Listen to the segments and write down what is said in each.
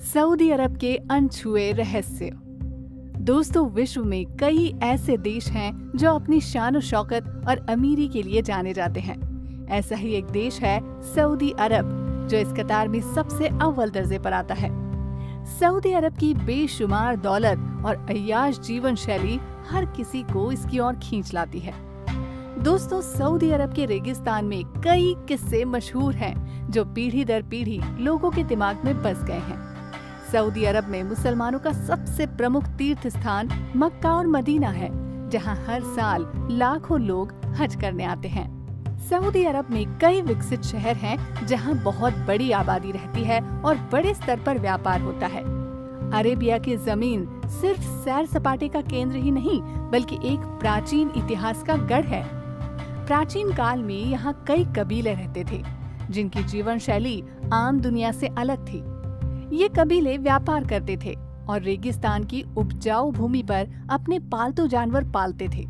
Saudi अरब के अनछुए रहस्य। दोस्तों, विश्व में कई ऐसे देश हैं जो अपनी शान और शौकत और अमीरी के लिए जाने जाते हैं। ऐसा ही एक देश है सऊदी अरब, जो इस कतार में सबसे अव्वल दर्जे पर आता है। सऊदी अरब की बेशुमार दौलत और अय्याश जीवन शैली हर किसी को इसकी ओर खींच लाती है। दोस्तों, सऊदी अरब के रेगिस्तान में कई किस्से मशहूर हैं जो पीढ़ी दर पीढ़ी लोगों के दिमाग में बस गए हैं। सऊदी अरब में मुसलमानों का सबसे प्रमुख तीर्थ स्थान मक्का और मदीना है, जहां हर साल लाखों लोग हज करने आते हैं। सऊदी अरब में कई विकसित शहर हैं जहां बहुत बड़ी आबादी रहती है और बड़े स्तर पर व्यापार होता है। अरेबिया की जमीन सिर्फ सैर सपाटे का केंद्र ही नहीं, बल्कि एक प्राचीन इतिहास का गढ़ है। प्राचीन काल में यहाँ कई कबीले रहते थे, जिनकी जीवन शैली आम दुनिया से अलग थी। ये कबीले व्यापार करते थे और रेगिस्तान की उपजाऊ भूमि पर अपने पालतू जानवर पालते थे।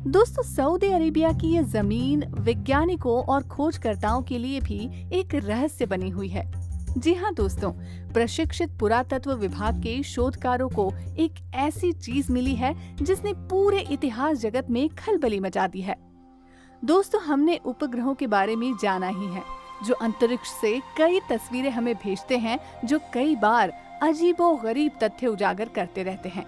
दोस्तों, सऊदी अरेबिया की ये जमीन वैज्ञानिकों और खोजकर्ताओं के लिए भी एक रहस्य बनी हुई है। जी हाँ दोस्तों, प्रशिक्षित पुरातत्व विभाग के शोधकारों को एक ऐसी चीज मिली है जिसने पूरे इतिहास जगत में खलबली मचा दी है। दोस्तों, हमने उपग्रहों के बारे में जाना ही है, जो अंतरिक्ष से कई तस्वीरें हमें भेजते हैं, जो कई बार अजीबोगरीब तथ्य उजागर करते रहते हैं।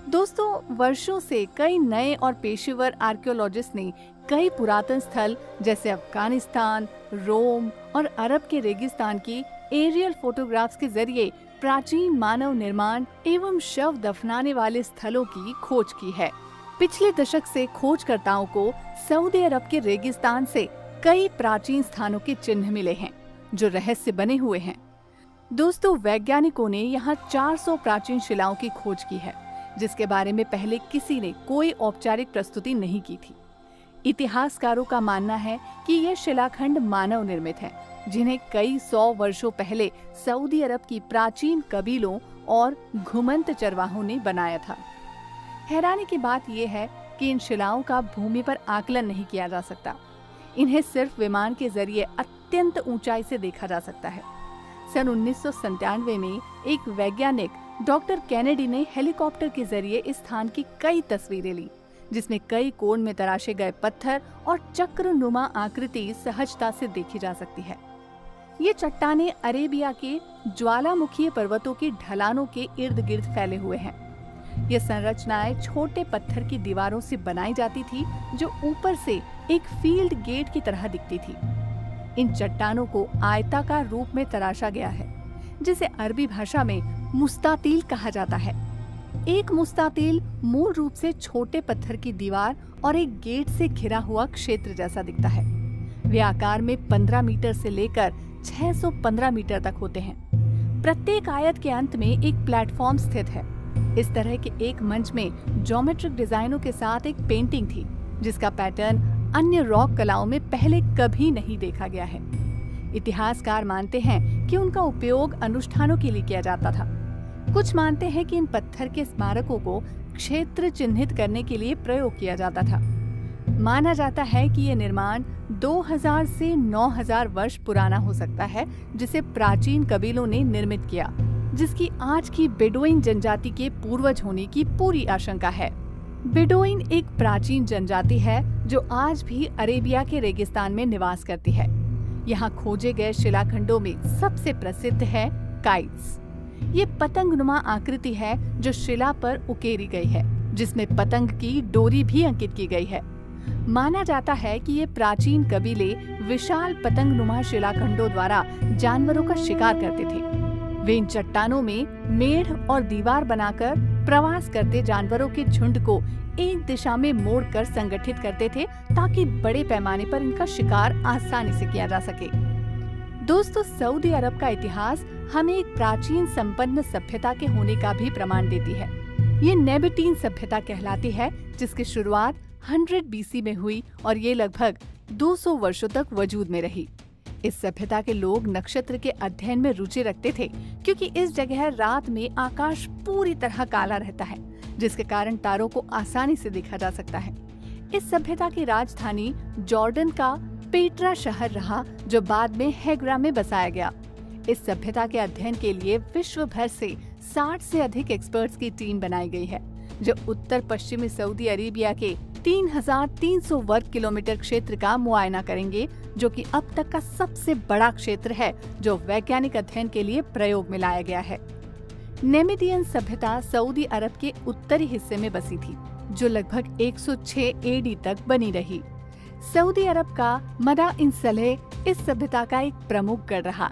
दोस्तों, वर्षों से कई नए और पेशेवर आर्कियोलॉजिस्ट ने कई पुरातन स्थल जैसे अफगानिस्तान, रोम और अरब के रेगिस्तान की एरियल फोटोग्राफ्स के जरिए प्राचीन मानव निर्माण एवं शव दफनाने वाले स्थलों की खोज की है। पिछले दशक से खोजकर्ताओं को सऊदी अरब के रेगिस्तान से कई प्राचीन स्थानों के चिन्ह मिले हैं, जो रहस्य बने हुए हैं। दोस्तों, वैज्ञानिकों ने यहाँ 400 प्राचीन शिलाओं की खोज की है, जिसके बारे में पहले किसी ने कोई औपचारिक प्रस्तुति नहीं की थी। इतिहासकारों का मानना है कि ये शिलाखंड मानव निर्मित हैं, जिन्हें कई 100 वर्षों पहले सऊदी अरब की प्राचीन कबीलों और घुमंत चरवाहों ने बनाया था। हैरानी की बात यह है कि इन शिलाओं का भूमि पर आकलन नहीं किया जा सकता। इन्हें सिर्फ विमान के जरिए अत्यंत ऊंचाई से देखा जा सकता है। सन 1997 में एक वैज्ञानिक डॉक्टर कैनेडी ने हेलीकॉप्टर के जरिए इस स्थान की कई तस्वीरें ली, जिसमें कई कोण में तराशे गए पत्थर और चक्रनुमा आकृति सहजता से देखी जा सकती है। ये चट्टानें अरेबिया के ज्वालामुखीय पर्वतों की ढलानों के इर्द गिर्द फैले हुए हैं। ये संरचनाएं छोटे पत्थर की दीवारों से बनाई जाती थी, जो ऊपर से एक फील्ड गेट की तरह दिखती थी। इन चट्टानों को आयताकार रूप में तराशा गया है, जिसे अरबी भाषा में मुस्तातील कहा जाता है। एक मुस्तातील मूल रूप से छोटे पत्थर की दीवार और एक गेट से घिरा हुआ क्षेत्र जैसा दिखता है। वे आकार में 15 मीटर से लेकर 615 मीटर तक होते हैं। प्रत्येक आयत के अंत में एक प्लेटफॉर्म स्थित है। इस तरह के एक मंच में ज्योमेट्रिक डिजाइनों के साथ एक पेंटिंग थी, जिसका पैटर्न अन्य रॉक कलाओं में पहले कभी नहीं देखा गया है। इतिहासकार मानते हैं कि उनका उपयोग अनुष्ठानों के लिए किया जाता था। कुछ मानते हैं कि इन पत्थर के स्मारकों को क्षेत्र चिन्हित करने के लिए प्रयोग किया जाता था। माना जाता है कि ये निर्माण 2000 से 9000 वर्ष पुराना हो सकता है, जिसे प्राचीन कबीलों ने निर्मित किया, जिसकी आज की बेडोइन जनजाति के पूर्वज होने की पूरी आशंका है। बेडोइन एक प्राचीन जनजाति है जो आज भी अरेबिया के रेगिस्तान में निवास करती है। यहाँ खोजे गए शिलाखंडों में सबसे प्रसिद्ध है काइट्स। ये पतंगनुमा आकृति है जो शिला पर उकेरी गई है, जिसमें पतंग की डोरी भी अंकित की गई है। माना जाता है कि ये प्राचीन कबीले विशाल पतंगनुमा शिलाखंडों द्वारा जानवरों का शिकार करते थे। वे इन चट्टानों में मेढ़ और दीवार बनाकर प्रवास करते जानवरों के झुंड को एक दिशा में मोड़कर संगठित करते थे, ताकि बड़े पैमाने पर इनका शिकार आसानी से किया जा सके। दोस्तों, सऊदी अरब का इतिहास हमें एक प्राचीन संपन्न सभ्यता के होने का भी प्रमाण देती है। ये नेबेटीन सभ्यता कहलाती है, जिसकी शुरुआत 100 BC में हुई और ये लगभग 200 वर्षों तक वजूद में रही। इस सभ्यता के लोग नक्षत्र के अध्ययन में रुचि रखते थे, क्योंकि इस जगह रात में आकाश पूरी तरह काला रहता है, जिसके कारण तारों को आसानी से देखा जा सकता है। इस सभ्यता की राजधानी जॉर्डन का पेट्रा शहर रहा, जो बाद में हेग्रा में बसाया गया। इस सभ्यता के अध्ययन के लिए विश्व भर से 60 से अधिक एक्सपर्ट्स की टीम बनाई गई है, जो उत्तर पश्चिमी सऊदी अरेबिया के 3,300 वर्ग किलोमीटर क्षेत्र का मुआयना करेंगे, जो कि अब तक का सबसे बड़ा क्षेत्र है जो वैज्ञानिक अध्ययन के लिए प्रयोग में लाया गया है। नेमिडियन सभ्यता सऊदी अरब के उत्तरी हिस्से में बसी थी, जो लगभग 106 एडी तक बनी रही। सऊदी अरब का मदाइन सलेह इस सभ्यता का एक प्रमुख गढ़ रहा।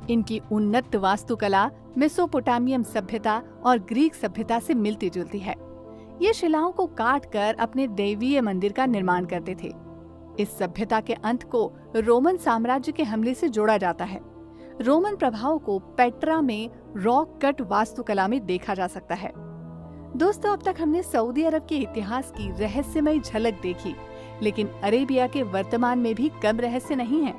इनकी उन्नत वास्तुकला मेसोपोटामियन सभ्यता और ग्रीक सभ्यता से मिलती जुलती है। ये शिलाओं को काट कर अपने दैवीय मंदिर का निर्माण करते थे। इस सभ्यता के अंत को रोमन साम्राज्य के हमले से जोड़ा जाता है। रोमन प्रभाव को पेट्रा में रॉक कट वास्तुकला में देखा जा सकता है। दोस्तों, अब तक हमने सऊदी अरब के इतिहास की रहस्यमयी झलक देखी, लेकिन अरेबिया के वर्तमान में भी कम रहस्य नहीं है।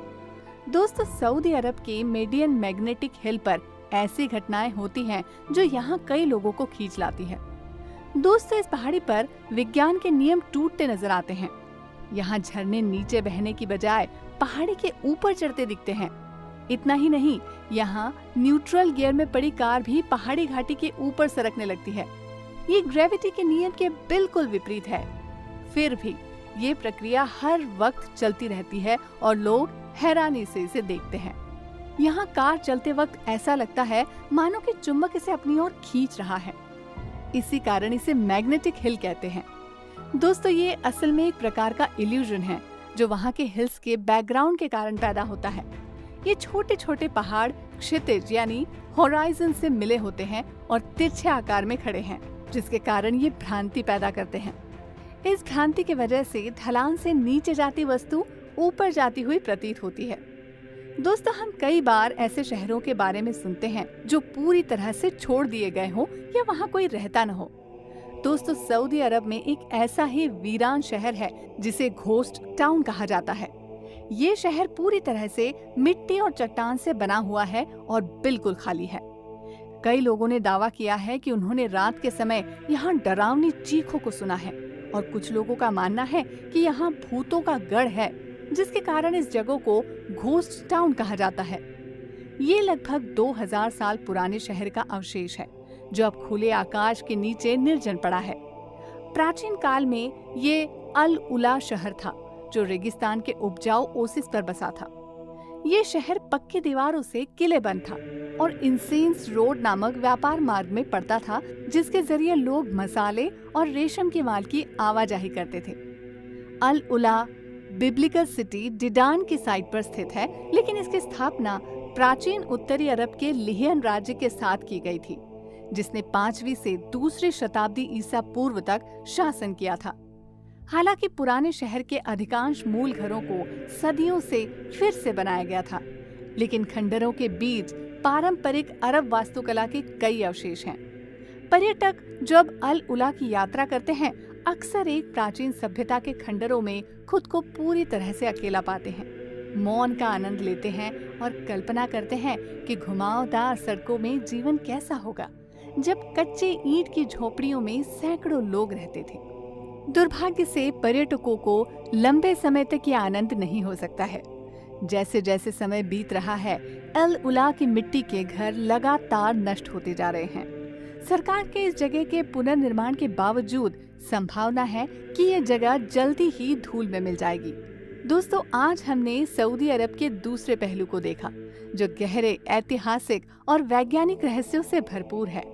दोस्तों, सऊदी अरब के मेडियन मैग्नेटिक हिल पर ऐसी घटनाएं होती हैं जो यहाँ कई लोगों को खींच लाती है। दोस्तों, इस पहाड़ी पर विज्ञान के नियम टूटते नजर आते हैं। यहाँ झरने नीचे बहने की बजाय पहाड़ी के ऊपर चढ़ते दिखते हैं। इतना ही नहीं, यहाँ न्यूट्रल गियर में पड़ी कार भी पहाड़ी घाटी के ऊपर सरकने लगती है। ये ग्रेविटी के नियम के बिल्कुल विपरीत है। फिर भी ये प्रक्रिया हर वक्त चलती रहती है और लोग हैरानी से इसे देखते हैं। यहाँ कार चलते वक्त ऐसा लगता है मानो कि चुंबक इसे अपनी ओर खींच रहा है। इसी कारण इसे मैग्नेटिक हिल कहते हैं। दोस्तों, ये असल में एक प्रकार का इल्यूजन है जो वहाँ के हिल्स के बैकग्राउंड के कारण पैदा होता है। ये छोटे छोटे पहाड़ क्षितिज यानी होराइजन से मिले होते हैं और तिरछे आकार में खड़े हैं, जिसके कारण ये भ्रांति पैदा करते हैं। इस भ्रांति की वजह से ढलान से नीचे जाती वस्तु ऊपर जाती हुई प्रतीत होती है। दोस्तों, हम कई बार ऐसे शहरों के बारे में सुनते हैं जो पूरी तरह से छोड़ दिए गए हों या वहाँ कोई रहता न हो। दोस्तों, सऊदी अरब में एक ऐसा ही वीरान शहर है जिसे घोस्ट टाउन कहा जाता है। ये शहर पूरी तरह से मिट्टी और चट्टान से बना हुआ है और बिल्कुल खाली है। कई लोगों ने दावा किया है कि उन्होंने रात के समय यहाँ डरावनी चीखों को सुना है, और कुछ लोगों का मानना है कि यहाँ भूतों का गढ़ है, जिसके कारण इस जगह को घोस्ट टाउन कहा जाता है। ये लगभग 2000 साल पुराने शहर का अवशेष है, जो अब खुले आकाश के नीचे निर्जन पड़ा है। प्राचीन काल में ये अल उला शहर था, जो रेगिस्तान के उपजाऊ ओसिस पर बसा था। ये शहर पक्की दीवारों से किलेबंद था और इंसेंस रोड नामक व्यापार मार्ग में पड़ता था, जिसके जरिए लोग मसाले और रेशम के माल की आवाजाही करते थे। अल उला बिब्लिकल सिटी डिडान की साइट पर स्थित है, लेकिन इसकी स्थापना प्राचीन उत्तरी अरब के लिहियन राज्य के साथ की गई थी, जिसने 5वीं से 2री शताब्दी ईसा पूर्व तक शासन किया था। हालांकि पुराने शहर के अधिकांश मूल घरों को सदियों से फिर से बनाया गया था, लेकिन खंडरों के बीच पारंपरिक अरब वास्तुकला के कई अवशेष हैं। पर्यटक जब अल उला की यात्रा करते हैं, अक्सर एक प्राचीन सभ्यता के खंडरों में खुद को पूरी तरह से अकेला पाते हैं, मौन का आनंद लेते हैं और कल्पना करते हैं कि घुमावदार सड़कों में जीवन कैसा होगा जब कच्चे ईंट की झोपड़ियों में सैकड़ों लोग रहते थे। दुर्भाग्य से पर्यटकों को लंबे समय तक ये आनंद नहीं हो सकता है। जैसे जैसे समय बीत रहा है, अल उला की मिट्टी के घर लगातार नष्ट होते जा रहे हैं। सरकार के इस जगह के पुनर्निर्माण के बावजूद संभावना है कि ये जगह जल्दी ही धूल में मिल जाएगी। दोस्तों, आज हमने सऊदी अरब के दूसरे पहलू को देखा, जो गहरे ऐतिहासिक और वैज्ञानिक रहस्यों से भरपूर है।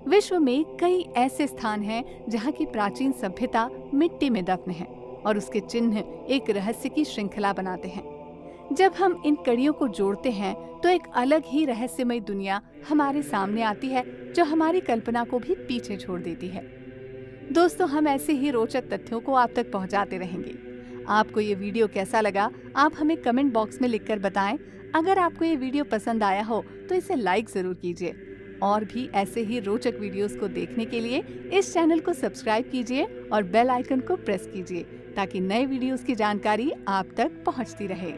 विश्व में कई ऐसे स्थान हैं जहाँ की प्राचीन सभ्यता मिट्टी में दफन है और उसके चिन्ह एक रहस्य की श्रृंखला बनाते हैं। जब हम इन कड़ियों को जोड़ते हैं तो एक अलग ही रहस्यमय दुनिया हमारे सामने आती है, जो हमारी कल्पना को भी पीछे छोड़ देती है। दोस्तों, हम ऐसे ही रोचक तथ्यों को आप तक पहुंचाते रहेंगे। आपको ये वीडियो कैसा लगा, आप हमें कमेंट बॉक्स में लिखकर बताएं। अगर आपको ये वीडियो पसंद आया हो तो इसे लाइक जरूर कीजिए, और भी ऐसे ही रोचक वीडियोस को देखने के लिए इस चैनल को सब्सक्राइब कीजिए और बेल आइकन को प्रेस कीजिए, ताकि नए वीडियोस की जानकारी आप तक पहुंचती रहे।